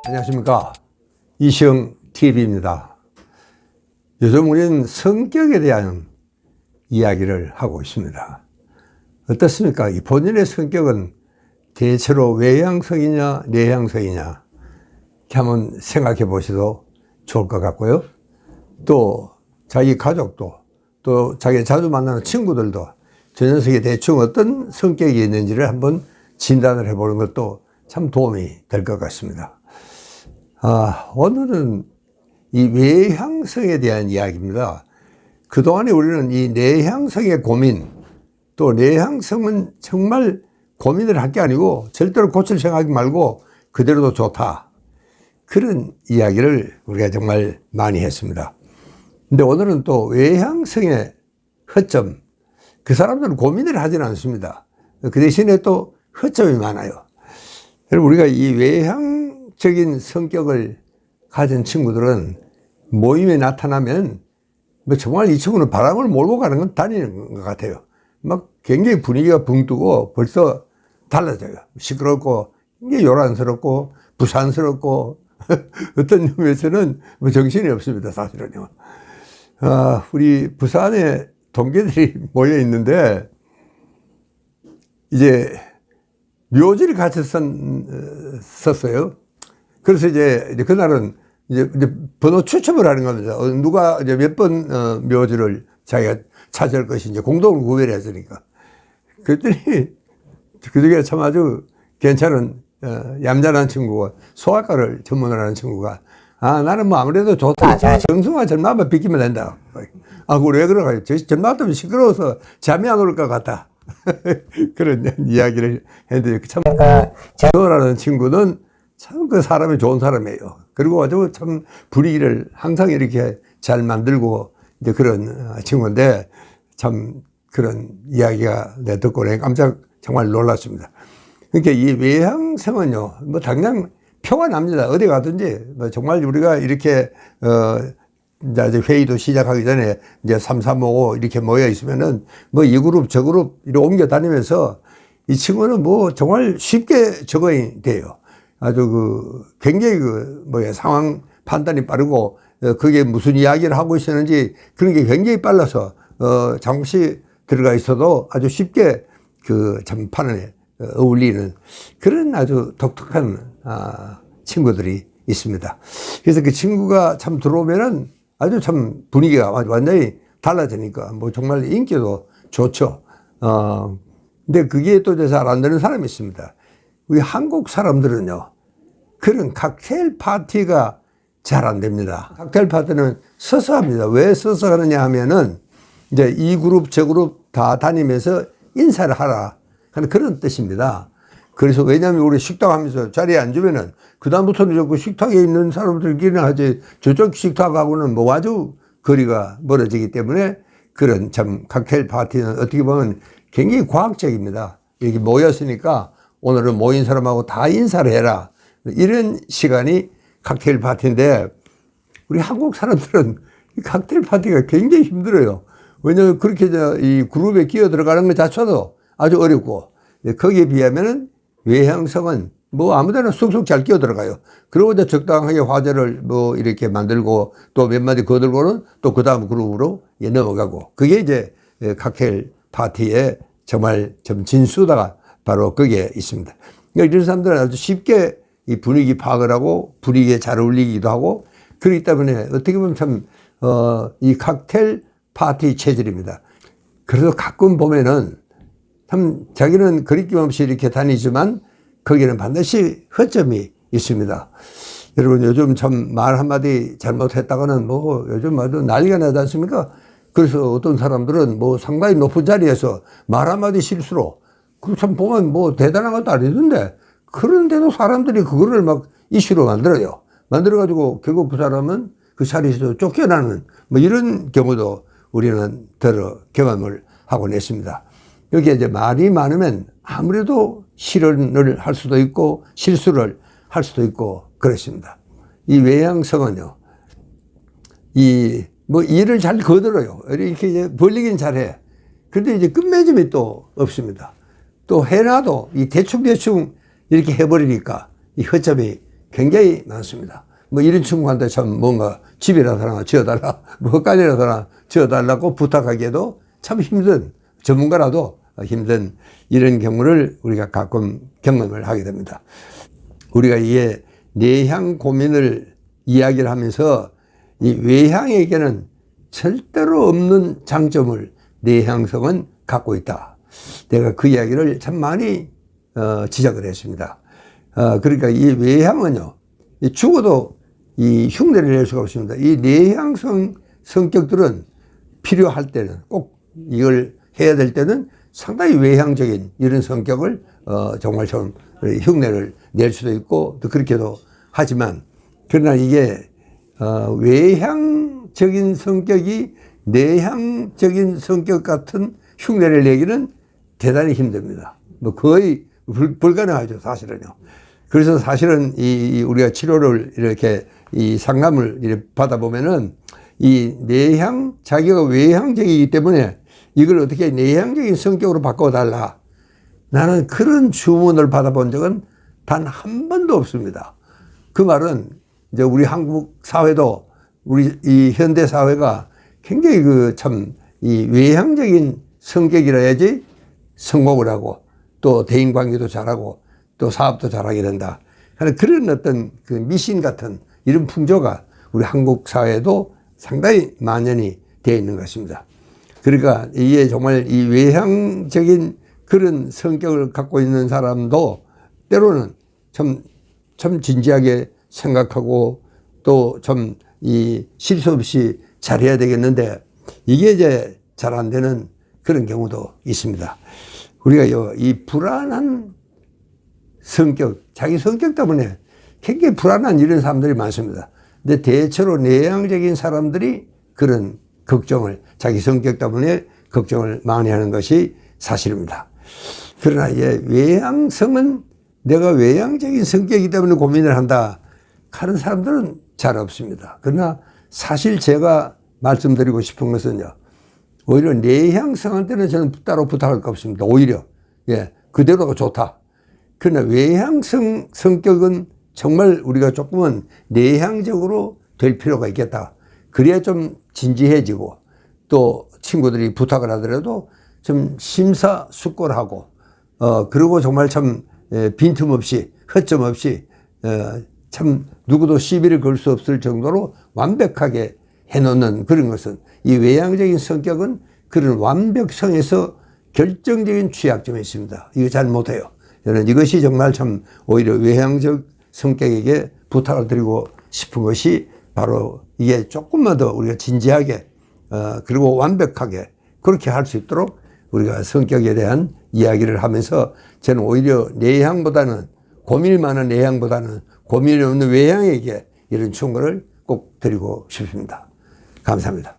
안녕하십니까, 이시영TV입니다. 요즘 우리는 성격에 대한 이야기를 하고 있습니다. 어떻습니까? 이 본인의 성격은 대체로 외향성이냐 내향성이냐 이렇게 한번 생각해 보셔도 좋을 것 같고요. 또 자기 가족도, 또 자기 자주 만나는 친구들도 저 녀석이 대충 어떤 성격이 있는지를 한번 진단을 해보는 것도 참 도움이 될 것 같습니다. 오늘은 이 외향성에 대한 이야기입니다. 그동안에 우리는 이 내향성의 고민, 또 내향성은 정말 고민을 할 게 아니고 절대로 고칠 생각하지 말고 그대로도 좋다, 그런 이야기를 우리가 정말 많이 했습니다. 근데 오늘은 또 외향성의 허점, 그 사람들은 고민을 하지는 않습니다. 그 대신에 또 허점이 많아요. 여러분, 우리가 이 외향적인 성격을 가진 친구들은 모임에 나타나면 뭐 정말 이 친구는 바람을 몰고 가는 건 다니는 것 같아요. 막 굉장히 분위기가 붕 뜨고 벌써 달라져요. 시끄럽고 굉장히 요란스럽고 부산스럽고 어떤 점에서는 뭐 정신이 없습니다, 사실은요. 우리 부산에 동기들이 모여 있는데 이제 묘지를 같이 썼어요. 그래서 이제 그날은 이제 번호 추첨을 하는 겁니다. 누가 이제 몇 번 묘지를 자기가 차지할 것인지 공동으로 구별을 했으니까. 그랬더니 그중에 참 아주 괜찮은 얌전한 친구가, 소아과를 전문을 하는 친구가, 나는 뭐 아무래도 좋다. 정승화 전마만 비키면 된다. 그래, 왜 그러가요? 전마 때문에 시끄러워서 잠이 안 올 것 같다. 그런 이야기를 했는데, 참, 저라는 친구는 참 그 사람이 좋은 사람이에요. 그리고 아주 참 분위기를 항상 이렇게 잘 만들고 이제 그런 친구인데, 참 그런 이야기가 내 듣고 내가 깜짝 정말 놀랐습니다. 그러니까 이 외향성은요, 뭐 당장 표가 납니다. 어디 가든지. 뭐 정말 우리가 이렇게, 이제 회의도 시작하기 전에 이제 3, 3, 5 이렇게 모여 있으면은 뭐 이 그룹, 저 그룹 이렇게 옮겨 다니면서 이 친구는 뭐 정말 쉽게 적응이 돼요. 아주 굉장히 상황 판단이 빠르고, 그게 무슨 이야기를 하고 있었는지 그런 게 굉장히 빨라서, 잠시 들어가 있어도 아주 쉽게 그 잠판에 어울리는 그런 아주 독특한 친구들이 있습니다. 그래서 그 친구가 참 들어오면은 아주 참 분위기가 완전히 달라지니까 뭐 정말 인기도 좋죠. 근데 그게 또 잘 안 되는 사람이 있습니다. 우리 한국 사람들은요, 그런 칵테일 파티가 잘 안 됩니다. 칵테일 파티는 서서 합니다. 왜 서서 하느냐 하면은 이제 이 그룹 저 그룹 다 다니면서 인사를 하라 하는 그런 뜻입니다. 그래서 왜냐하면 우리 식당 하면서 자리에 앉으면은 그다음부터는 그 식탁에 있는 사람들끼리는 하지 저쪽 식탁하고는 뭐 아주 거리가 멀어지기 때문에 그런 참 칵테일 파티는 어떻게 보면 굉장히 과학적입니다. 이렇게 모였으니까 오늘은 모인 사람하고 다 인사를 해라, 이런 시간이 칵테일 파티인데, 우리 한국 사람들은 이 칵테일 파티가 굉장히 힘들어요. 왜냐하면 그렇게 이 그룹에 끼어 들어가는 것 자체도 아주 어렵고, 거기에 비하면은 외향성은 뭐 아무데나 쑥쑥 잘 끼어 들어가요. 그리고 이제 적당하게 화제를 뭐 이렇게 만들고 또 몇 마디 거들고는 또 그 다음 그룹으로 넘어가고, 그게 이제 칵테일 파티의 정말 좀 진수다가 바로 거기에 있습니다. 그러니까 이런 사람들은 아주 쉽게 이 분위기 파악을 하고 분위기에 잘 어울리기도 하고, 그렇기 때문에 어떻게 보면 참, 이 칵테일 파티 체질입니다. 그래서 가끔 보면은 참 자기는 거리낌 없이 이렇게 다니지만 거기는 반드시 허점이 있습니다. 여러분, 요즘 참 말 한마디 잘못했다가는 뭐 요즘 아주 난리가 나지 않습니까? 그래서 어떤 사람들은 뭐 상당히 높은 자리에서 말 한마디 실수로, 그 참 보면 뭐 대단한 것도 아니던데, 그런데도 사람들이 그거를 막 이슈로 만들어요. 만들어가지고 결국 그 사람은 그 자리에서 쫓겨나는 뭐 이런 경우도 우리는 경험을 하곤 했습니다. 여기에 이제 말이 많으면 아무래도 실언을 할 수도 있고 실수를 할 수도 있고 그렇습니다. 이 외향성은요, 뭐 일을 잘 거들어요. 이렇게 이제 벌리긴 잘해. 그런데 이제 끝맺음이 또 없습니다. 또 해놔도 이 대충 이렇게 해버리니까 이 허점이 굉장히 많습니다. 뭐 이런 친구한테 참 뭔가 집이라도 하나 지어달라, 뭐 헛간이라도 하나 지어달라고 부탁하기에도 참 힘든, 전문가라도 힘든 이런 경우를 우리가 가끔 경험을 하게 됩니다. 우리가 이게 내향 고민을 이야기를 하면서 이 외향에게는 절대로 없는 장점을 내향성은 갖고 있다. 내가 그 이야기를 참 많이 지적을 했습니다. 그러니까 이 외향은요, 죽어도 이 흉내를 낼 수가 없습니다. 이 내향성 성격들은 필요할 때는 꼭 이걸 해야 될 때는 상당히 외향적인 이런 성격을 정말 좀 흉내를 낼 수도 있고 또 그렇게도 하지만, 그러나 이게 외향적인 성격이 내향적인 성격 같은 흉내를 내기는 대단히 힘듭니다. 뭐 거의 불가능하죠, 사실은요. 그래서 사실은 우리가 치료를 이렇게 이 상담을 이렇게 받아보면은 이 자기가 외향적이기 때문에 이걸 어떻게 내향적인 성격으로 바꿔달라, 나는 그런 주문을 받아본 적은 단 한 번도 없습니다. 그 말은 이제 우리 한국 사회도 우리 이 현대 사회가 굉장히 이 외향적인 성격이라 해야지 성공을 하고 또 대인관계도 잘하고 또 사업도 잘하게 된다 하는 그런 어떤 그 미신 같은 이런 풍조가 우리 한국 사회에도 상당히 만연이 되어 있는 것입니다. 그러니까 이게 정말 이 외향적인 그런 성격을 갖고 있는 사람도 때로는 참 진지하게 생각하고 또 좀 이 실수 없이 잘해야 되겠는데 이게 이제 잘 안 되는 그런 경우도 있습니다. 우리가 이 불안한 성격, 자기 성격 때문에 굉장히 불안한 이런 사람들이 많습니다. 근데 대체로 내향적인 사람들이 그런 걱정을, 자기 성격 때문에 걱정을 많이 하는 것이 사실입니다. 그러나 외향성은 내가 외향적인 성격이기 때문에 고민을 한다 하는 사람들은 잘 없습니다. 그러나 사실 제가 말씀드리고 싶은 것은요, 오히려 내향성한테는 저는 따로 부탁할 거 없습니다. 오히려 그대로가 좋다. 그러나 외향성 성격은 정말 우리가 조금은 내향적으로 될 필요가 있겠다. 그래야 좀 진지해지고 또 친구들이 부탁을 하더라도 좀 심사숙고하고 그리고 정말 참 빈틈없이 허점 없이 참 누구도 시비를 걸 수 없을 정도로 완벽하게 해놓는 그런 것은, 이 외향적인 성격은 그런 완벽성에서 결정적인 취약점이 있습니다. 이거 잘 못해요. 저는 이것이 정말 참 오히려 외향적 성격에게 부탁을 드리고 싶은 것이 바로 이게 조금만 더 우리가 진지하게 그리고 완벽하게 그렇게 할 수 있도록 우리가 성격에 대한 이야기를 하면서 저는 오히려 내향보다는, 고민이 많은 내향보다는 고민이 없는 외향에게 이런 충고를 꼭 드리고 싶습니다. 감사합니다.